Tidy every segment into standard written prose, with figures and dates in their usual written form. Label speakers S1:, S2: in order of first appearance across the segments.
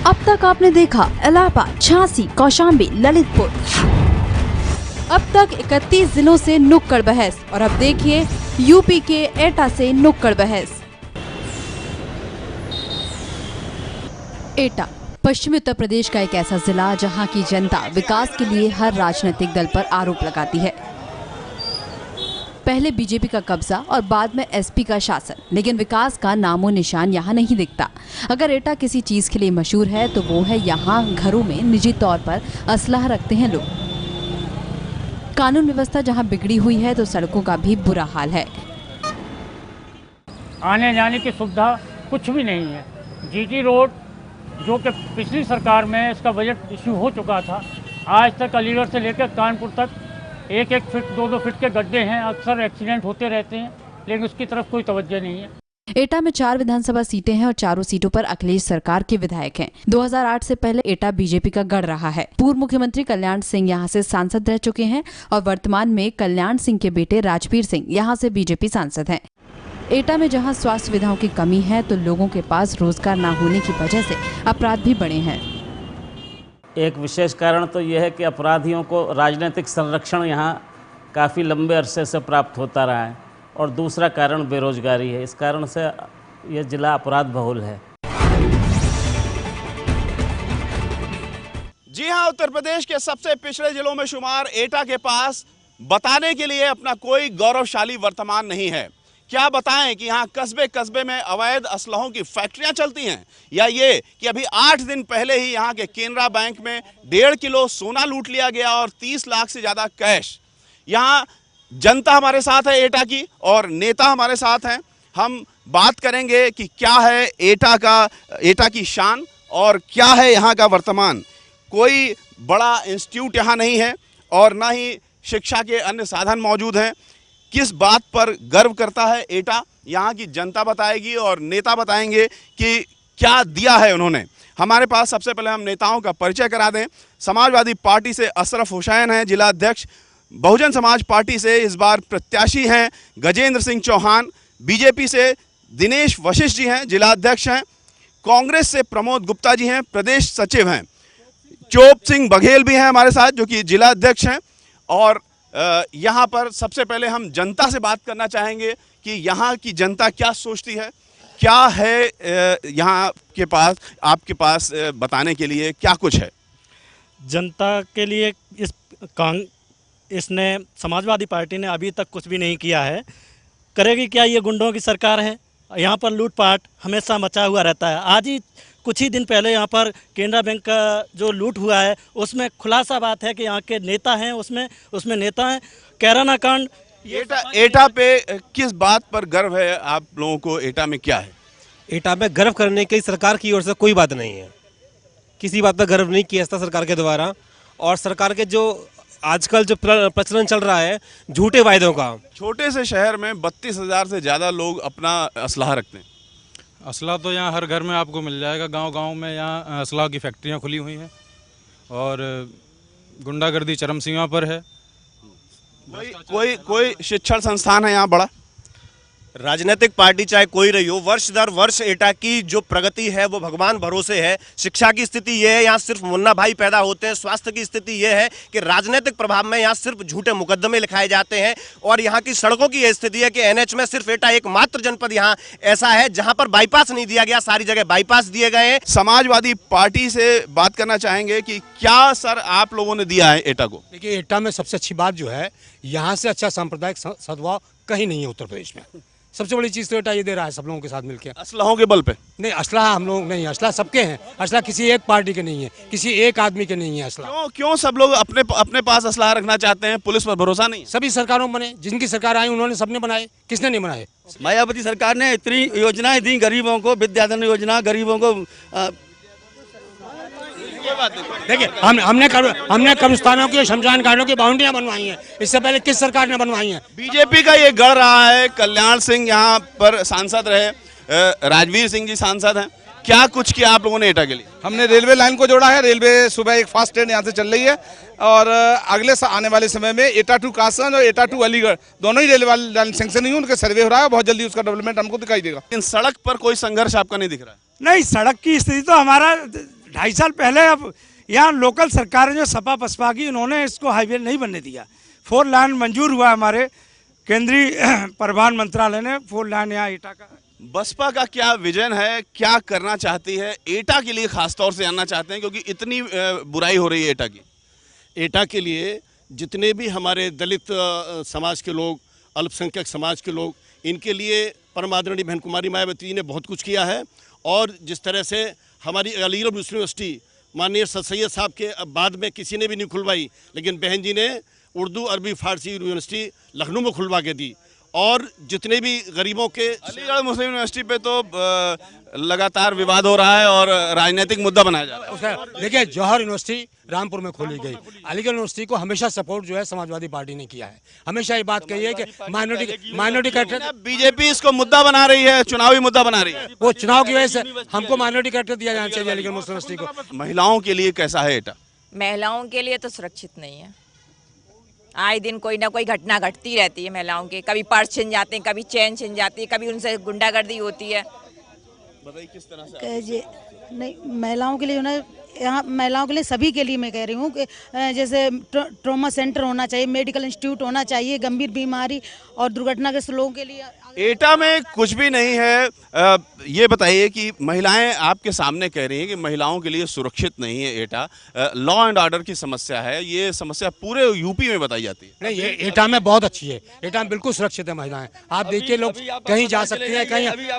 S1: अब तक आपने देखा इलाहाबाद, झांसी, कौशाम्बी, ललितपुर। अब तक 31 जिलों से नुक्कड़ बहस और अब देखिए यूपी के एटा से नुक्कड़ बहस। एटा पश्चिमी उत्तर प्रदेश का एक ऐसा जिला जहां की जनता विकास के लिए हर राजनीतिक दल पर आरोप लगाती है। पहले बीजेपी का कब्जा और बाद में एसपी का शासन, लेकिन विकास का नामो निशान यहाँ नहीं दिखता। अगर एटा किसी चीज के लिए मशहूर है तो वो है यहाँ घरों में निजी तौर पर असलाह रखते हैं लोग। कानून व्यवस्था जहाँ बिगड़ी हुई है तो सड़कों का भी बुरा हाल है।
S2: आने जाने की सुविधा कुछ भी नहीं है। जीटी रोड जो कि पिछली सरकार में इसका बजट इश्यू हो चुका था, आज तक अलीगढ़ से लेकर कानपुर तक 1-1 फीट 2-2 फीट के गड्ढे हैं। अक्सर एक्सीडेंट होते रहते हैं, लेकिन उसकी तरफ कोई तवज्जो नहीं है।
S1: एटा में 4 विधानसभा सीटें हैं और चारों सीटों पर अखिलेश सरकार के विधायक हैं। 2008 से पहले एटा बीजेपी का गढ़ रहा है। पूर्व मुख्यमंत्री कल्याण सिंह यहां से सांसद रह चुके हैं और वर्तमान में कल्याण सिंह के बेटे राजवीर सिंह यहां से बीजेपी सांसद हैं। एटा में जहां स्वास्थ्य सुविधाओं की कमी है तो लोगों के पास रोजगार न होने की वजह से अपराध भी बढ़े हैं।
S3: एक विशेष कारण तो यह है कि अपराधियों को राजनीतिक संरक्षण यहाँ काफ़ी लंबे अरसे से प्राप्त होता रहा है और दूसरा कारण बेरोजगारी है। इस कारण से यह जिला अपराध बहुल है।
S4: जी हाँ, उत्तर प्रदेश के सबसे पिछड़े जिलों में शुमार एटा के पास बताने के लिए अपना कोई गौरवशाली वर्तमान नहीं है। क्या बताएं कि यहाँ कस्बे कस्बे में अवैध असलहों की फैक्ट्रियां चलती हैं, या ये कि अभी 8 दिन पहले ही यहाँ के केनरा बैंक में 1.5 किलो सोना लूट लिया गया और 30 लाख से ज़्यादा कैश। यहाँ जनता हमारे साथ है एटा की और नेता हमारे साथ हैं। हम बात करेंगे कि क्या है एटा की शान और क्या है यहाँ का वर्तमान। कोई बड़ा इंस्टीट्यूट यहाँ नहीं है और ना ही शिक्षा के अन्य साधन मौजूद हैं। किस बात पर गर्व करता है एटा, यहाँ की जनता बताएगी और नेता बताएंगे कि क्या दिया है उन्होंने। हमारे पास सबसे पहले हम नेताओं का परिचय करा दें। समाजवादी पार्टी से अशरफ हुसैन हैं जिला अध्यक्ष। बहुजन समाज पार्टी से इस बार प्रत्याशी हैं गजेंद्र सिंह चौहान। बीजेपी से दिनेश वशिष्ठ जी हैं, जिला अध्यक्ष हैं। कांग्रेस से प्रमोद गुप्ता जी हैं, प्रदेश सचिव हैं। चोप सिंह बघेल भी हैं हमारे साथ, जो कि जिला अध्यक्ष हैं। और यहाँ पर सबसे पहले हम जनता से बात करना चाहेंगे कि यहाँ की जनता क्या सोचती है, क्या है यहाँ के पास, आपके पास बताने के लिए क्या कुछ है।
S5: जनता के लिए इसने समाजवादी पार्टी ने अभी तक कुछ भी नहीं किया है। करेगी क्या? ये गुंडों की सरकार है। यहाँ पर लूटपाट हमेशा मचा हुआ रहता है। आज ही कुछ ही दिन पहले यहाँ पर केनरा बैंक का जो लूट हुआ है उसमें खुलासा बात है कि यहाँ के नेता हैं, उसमें नेता हैं। कैराना कांड।
S4: एटा पे किस बात पर गर्व है आप लोगों को? एटा में क्या है?
S6: एटा में गर्व करने की सरकार की ओर से कोई बात नहीं है। किसी बात पर गर्व नहीं किया जाता सरकार के द्वारा। और सरकार के जो आजकल जो प्रचलन चल रहा है झूठे वायदों का।
S4: छोटे से शहर में 32,000 से ज़्यादा लोग अपना असलाह रखते हैं।
S7: असला तो यहाँ हर घर में आपको मिल जाएगा। गांव-गांव में यहाँ असला की फैक्ट्रियाँ खुली हुई हैं और गुंडागर्दी चरम सीमा पर है।
S4: कोई शिक्षण संस्थान है यहाँ बड़ा?
S8: राजनीतिक पार्टी चाहे कोई रही हो, वर्ष दर वर्ष एटा की जो प्रगति है वो भगवान भरोसे है। शिक्षा की स्थिति ये है, यहाँ सिर्फ मुन्ना भाई पैदा होते हैं। स्वास्थ्य की स्थिति ये है कि राजनीतिक प्रभाव में यहाँ सिर्फ झूठे मुकदमे लिखाए जाते हैं। और यहाँ की सड़कों की ये स्थिति है कि एनएच में सिर्फ एटा एकमात्र जनपद यहाँ ऐसा है जहाँ पर बाईपास नहीं दिया गया, सारी जगह बाईपास दिए गए हैं।
S4: समाजवादी पार्टी से बात करना चाहेंगे कि क्या सर आप लोगों ने दिया है एटा को?
S9: देखिए, एटा में सबसे अच्छी बात जो है, यहाँ से अच्छा सांप्रदायिक सद्भाव कहीं नहीं है उत्तर प्रदेश में। सबसे बड़ी चीज़ तो एटा ये दे रहा है सब लोगों के साथ मिलकर।
S4: असलहों के बल पे
S9: नहीं, असला हम लोग नहीं, असला सबके हैं। असला किसी एक पार्टी के नहीं है, किसी एक आदमी के नहीं है असला।
S4: क्यों सब लोग अपने पास असलाह रखना चाहते हैं? पुलिस पर भरोसा नहीं?
S9: सभी सरकारों में बने, जिनकी सरकार आई उन्होंने सबने बनाए, किसने नहीं बनाए?
S10: मायावती सरकार ने इतनी योजनाएं दी गरीबों को, विद्याधन योजना गरीबों को।
S9: देखिए, हमने कब्रिस्तानों की, शमशान घाटों की बाउंड्रियां बनवाई हैं। इससे पहले किस सरकार ने बनवाई हैं?
S4: बीजेपी का ये गढ़ रहा है। कल्याण सिंह यहाँ पर सांसद रहे, राजवीर सिंह जी सांसद हैं। क्या कुछ किया आप लोगों ने एटा के लिए?
S11: हमने रेलवे लाइन को जोड़ा है। रेलवे सुबह एक फास्ट ट्रेन यहाँ से चल रही है और अगले आने वाले समय में एटा टू कासगंज और एटा टू अलीगढ़ दोनों ही रेलवे लाइन सेंक्शन नहीं है, उनका सर्वे हो रहा है। बहुत जल्दी उसका डेवलपमेंट हमको दिखाई देगा।
S4: इन सड़क पर कोई संघर्ष आपका नहीं दिख रहा है?
S12: नहीं, सड़क की स्थिति तो हमारा
S9: 2.5 साल पहले अब यहाँ लोकल सरकार जो सपा बसपा की, उन्होंने इसको हाईवे नहीं बनने दिया। 4 लाइन मंजूर हुआ, हमारे केंद्रीय परिवहन मंत्रालय ने 4 लाइन यहाँ एटा का।
S4: बसपा का क्या विजन है, क्या करना चाहती है एटा के लिए, खासतौर से जानना चाहते हैं, क्योंकि इतनी बुराई हो रही है एटा की।
S8: एटा के लिए जितने भी हमारे दलित समाज के लोग, अल्पसंख्यक समाज के लोग, इनके लिए परम आदरणीय बहन कुमारी मायावती जी ने बहुत कुछ किया है। और जिस तरह से हमारी अलीगढ़ मुस्लिम यूनिवर्सिटी माननीय सर सैयद साहब के बाद में किसी ने भी नहीं खुलवाई, लेकिन बहन जी ने उर्दू अरबी फारसी यूनिवर्सिटी लखनऊ में खुलवा के दी। और जितने भी गरीबों के,
S4: अलीगढ़ मुस्लिम यूनिवर्सिटी पे तो लगातार विवाद हो रहा है और राजनीतिक मुद्दा बनाया जा रहा है।
S9: देखिए, जौहर यूनिवर्सिटी रामपुर में खोली गई। अलीगढ़ यूनिवर्सिटी को हमेशा सपोर्ट जो है समाजवादी पार्टी ने किया है, हमेशा ये बात कही है कि माइनॉरिटी कैरेक्टर,
S4: बीजेपी इसको मुद्दा बना रही है, चुनावी मुद्दा बना रही है।
S9: वो चुनाव की वजह से हमको माइनॉरिटी कैरेक्टर दिया जाना चाहिए अलीगढ़ मुस्लिम यूनिवर्सिटी को।
S4: महिलाओं के लिए कैसा है एटा?
S12: महिलाओं के लिए तो सुरक्षित नहीं है। आए दिन कोई ना कोई घटना घटती रहती है महिलाओं के, कभी पर्स छिन जाते हैं, कभी चैन छिन जाती है, कभी उनसे गुंडागर्दी होती है।
S4: बताइए किस तरह से?
S13: नहीं, महिलाओं के लिए जो ना, यहाँ महिलाओं के लिए, सभी के लिए मैं कह रही हूँ कि जैसे ट्रॉमा सेंटर होना चाहिए, मेडिकल इंस्टीट्यूट होना चाहिए, गंभीर बीमारी और दुर्घटनाग्रस्त लोगों के लिए।
S4: एटा में कुछ भी नहीं है। ये बताइए कि महिलाएं आपके सामने कह रही हैं कि महिलाओं के लिए सुरक्षित नहीं है एटा, लॉ एंड ऑर्डर की समस्या है। ये समस्या पूरे यूपी में बताई जाती है।
S9: नहीं, ये एटा में बहुत अच्छी है, एटा में बिल्कुल सुरक्षित है महिलाएं। आप देखिए, लोग कहीं जा सकती हैं,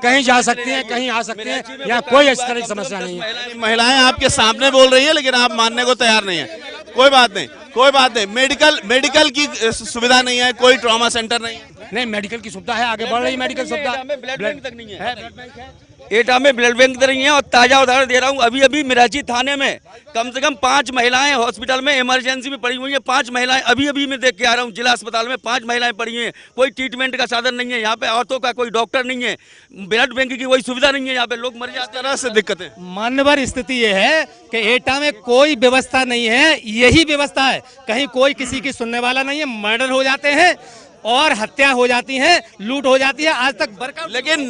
S9: कहीं जा सकती हैं, कहीं आ सकते हैं, यहाँ कोई इस तरह की समस्या नहीं है।
S4: महिलाएं आपके सामने बोल रही है, लेकिन आप मानने को तैयार नहीं है। कोई बात नहीं, कोई बात नहीं। मेडिकल की सुविधा नहीं है, कोई ट्रॉमा सेंटर नहीं है।
S9: नहीं, मेडिकल की सुविधा है, आगे बढ़ रही मेडिकल सुविधा।
S10: ब्लड बैंक तक नहीं है। एटा में ब्लड बैंक तक नहीं है। और ताजा उदाहरण दे रहा हूँ, अभी अभी मिराजी थाने में कम से कम 5 महिलाएं हॉस्पिटल में इमरजेंसी में पड़ी हुई हैं। 5 महिलाएं अभी अभी मैं देख के आ रहा हूँ, जिला अस्पताल में 5 महिलाएं पड़ी हैं। कोई ट्रीटमेंट का साधन नहीं है यहाँ पे, औरतों का कोई डॉक्टर नहीं है, ब्लड बैंक की कोई सुविधा नहीं है, यहाँ पे लोग मर जाते हैं।
S4: तरह से दिक्कतें।
S6: मान्यवर स्थिति ये है कि एटा में कोई व्यवस्था नहीं है, यही व्यवस्था है। कहीं कोई किसी की सुनने वाला नहीं है, मर्डर हो जाते हैं और हत्या हो जाती है, लूट हो जाती है। आज तक वर्कआउट।
S4: लेकिन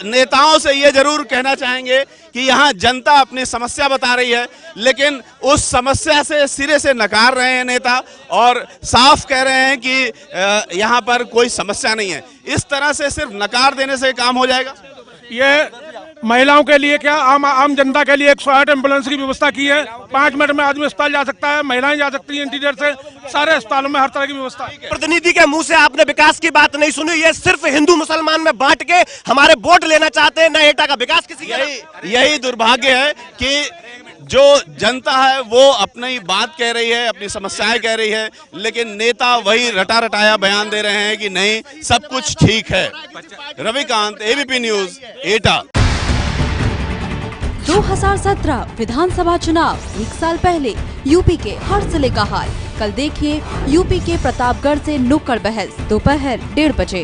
S4: नेताओं से ये जरूर कहना चाहेंगे कि यहाँ जनता अपनी समस्या बता रही है, लेकिन उस समस्या से सिरे से नकार रहे हैं नेता और साफ कह रहे हैं कि यहाँ पर कोई समस्या नहीं है। इस तरह से सिर्फ नकार देने से काम हो जाएगा?
S11: ये महिलाओं के लिए क्या, आम जनता के लिए 108 एम्बुलेंस की व्यवस्था की है। 5 मिनट में आदमी अस्पताल जा सकता है, महिलाएं जा सकती हैं इंटीरियर से, सारे अस्पतालों में हर तरह की व्यवस्था है।
S8: प्रतिनिधि के मुंह से आपने विकास की बात नहीं सुनी। ये सिर्फ हिंदू मुसलमान में बांट के हमारे वोट लेना चाहते हैं, न एटा का विकास किसी का।
S4: यही दुर्भाग्य है कि जो जनता है वो अपनी बात कह रही है, अपनी समस्याएं कह रही है, लेकिन नेता वही रटा रटाया बयान दे रहे हैं कि नहीं, सब कुछ ठीक है। रविकांत, एबीपी न्यूज, एटा।
S1: 2017 विधानसभा चुनाव 1 साल पहले यूपी के हर जिले का हाल। कल देखिए यूपी के प्रतापगढ़ से नुक्कड़ बहस दोपहर 1:30 बजे।